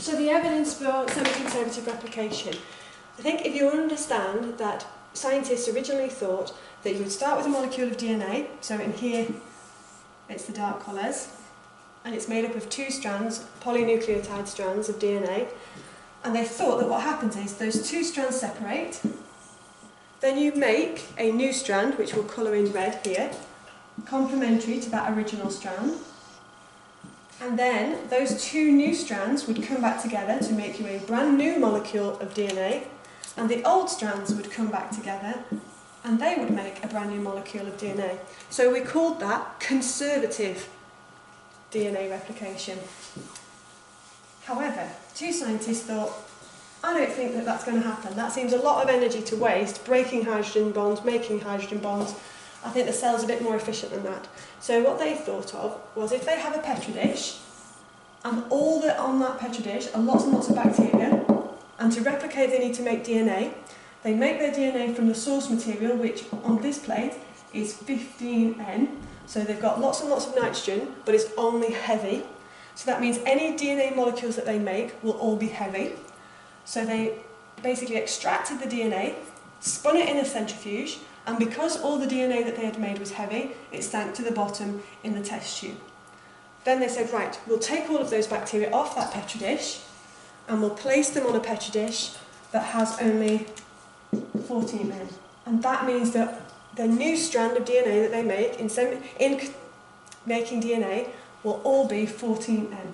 So the evidence for semi-conservative replication. I think if you understand that scientists originally thought that you would start with a molecule of DNA, so in here it's the dark colours, and it's made up of two strands, polynucleotide strands of DNA, and they thought that what happens is those two strands separate, then you make a new strand, which we'll colour in red here, complementary to that original strand, and then those two new strands would come back together to make you a brand new molecule of DNA, and the old strands would come back together and they would make a brand new molecule of DNA. So we called that conservative DNA replication. However, two scientists thought, I don't think that that's going to happen. That seems a lot of energy to waste, breaking hydrogen bonds, making hydrogen bonds. I think the cell's a bit more efficient than that. So what they thought of was if they have a petri dish, and all that on that petri dish are lots and lots of bacteria, and to replicate they need to make DNA. They make their DNA from the source material, which on this plate is 15N. So they've got lots and lots of nitrogen, but it's only heavy. So that means any DNA molecules that they make will all be heavy. So they basically extracted the DNA, spun it in a centrifuge, and because all the DNA that they had made was heavy, it sank to the bottom in the test tube. Then they said, right, we'll take all of those bacteria off that petri dish, and we'll place them on a petri dish that has only 14N. And that means that the new strand of DNA that they make in making DNA will all be 14N.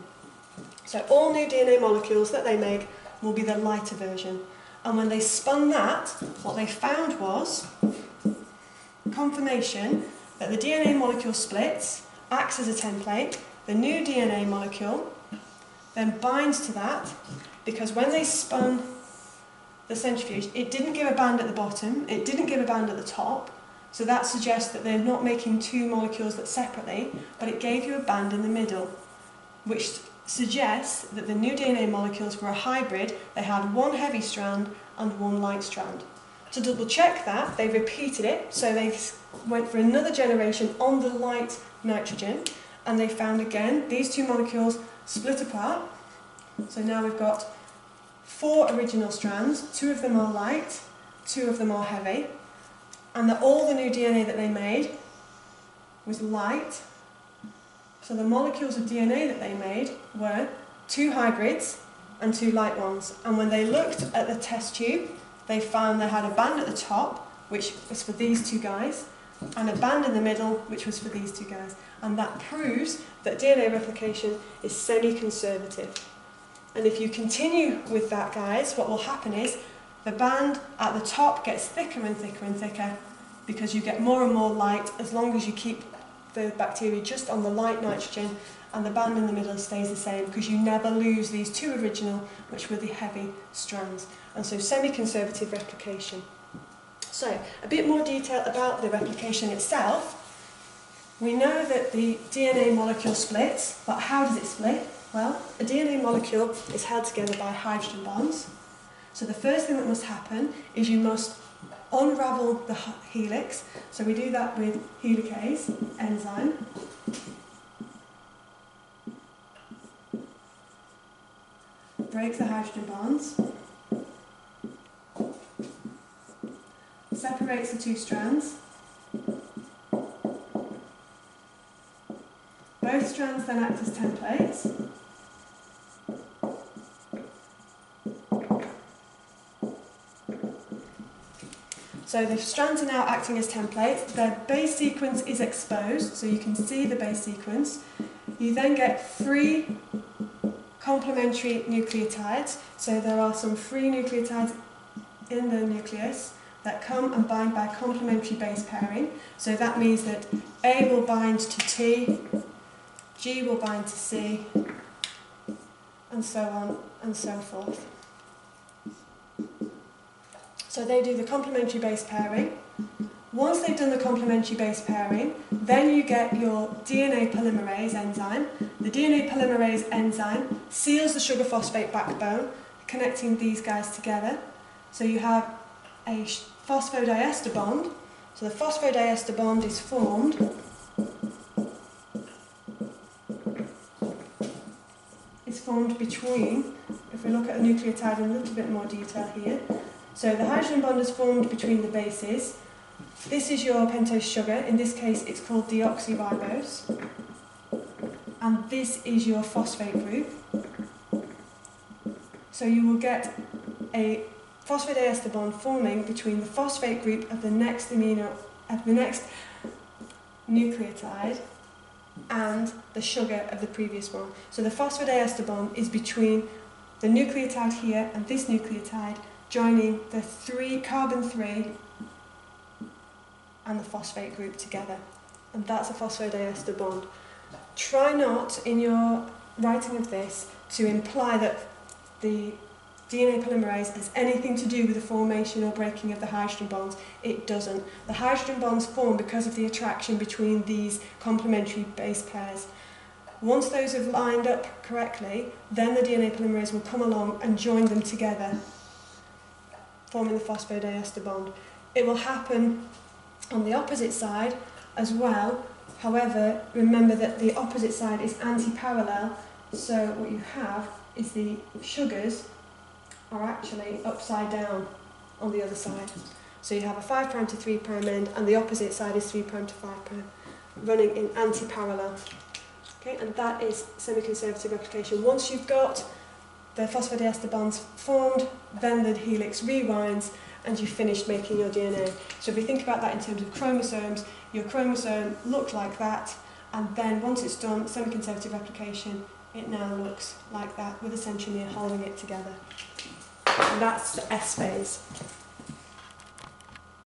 So all new DNA molecules that they make will be the lighter version. And when they spun that, what they found was confirmation that the DNA molecule splits, acts as a template, the new DNA molecule then binds to that, because when they spun the centrifuge, it didn't give a band at the bottom, it didn't give a band at the top, so that suggests that they're not making two molecules that separately, but it gave you a band in the middle, which suggests that the new DNA molecules were a hybrid. They had one heavy strand and one light strand. To double check that, they repeated it, so they went for another generation on the light nitrogen, and they found again these two molecules split apart. So now we've got 4 original strands, 2 of them are light, 2 of them are heavy, and that all the new DNA that they made was light. So the molecules of DNA that they made were 2 hybrids and 2 light ones. And when they looked at the test tube, they found they had a band at the top, which was for these 2 guys, and a band in the middle, which was for these 2 guys. And that proves that DNA replication is semi-conservative. And if you continue with that, guys, what will happen is the band at the top gets thicker and thicker and thicker, because you get more and more light as long as you keep the bacteria just on the light nitrogen, and the band in the middle stays the same, because you never lose these 2 original, which were the heavy strands. And so semi-conservative replication. So a bit more detail about the replication itself. We know that the DNA molecule splits, but how does it split? Well, a DNA molecule is held together by hydrogen bonds. So the first thing that must happen is you must unravel the helix. So we do that with helicase enzyme. Breaks the hydrogen bonds. Separates the 2 strands. Both strands then act as templates. So the strands are now acting as templates. Their base sequence is exposed, so you can see the base sequence. You then get 3 complementary nucleotides. So there are some free nucleotides in the nucleus that come and bind by complementary base pairing. So that means that A will bind to T, G will bind to C, and so on and so forth. So they do the complementary base pairing. Once they've done the complementary base pairing, then you get your DNA polymerase enzyme. The DNA polymerase enzyme seals the sugar phosphate backbone, connecting these guys together. So you have a phosphodiester bond. So the phosphodiester bond is formed formed between, if we look at a nucleotide in a little bit more detail here, so the hydrogen bond is formed between the bases. This is your pentose sugar, in this case it's called deoxyribose, and this is your phosphate group. So you will get a phosphodiester bond forming between the phosphate group of the next nucleotide and the sugar of the previous one. So the phosphodiester bond is between the nucleotide here and this nucleotide, joining the carbon 3 and the phosphate group together. And that's a phosphodiester bond. Try not, in your writing of this, to imply that the DNA polymerase has anything to do with the formation or breaking of the hydrogen bonds. It doesn't. The hydrogen bonds form because of the attraction between these complementary base pairs. Once those have lined up correctly, then the DNA polymerase will come along and join them together, forming the phosphodiester bond. It will happen on the opposite side as well. However, remember that the opposite side is anti-parallel, so what you have is the sugars are actually upside down on the other side. So you have a 5' to 3' end, and the opposite side is 3' to 5', running in anti-parallel. Okay, and that is semi-conservative replication. Once you've got the phosphodiester bonds formed, then the helix rewinds, and you've finished making your DNA. So if we think about that in terms of chromosomes, your chromosome looked like that, and then once it's done, semi-conservative replication, it now looks like that with a centromere holding it together. And that's the S phase.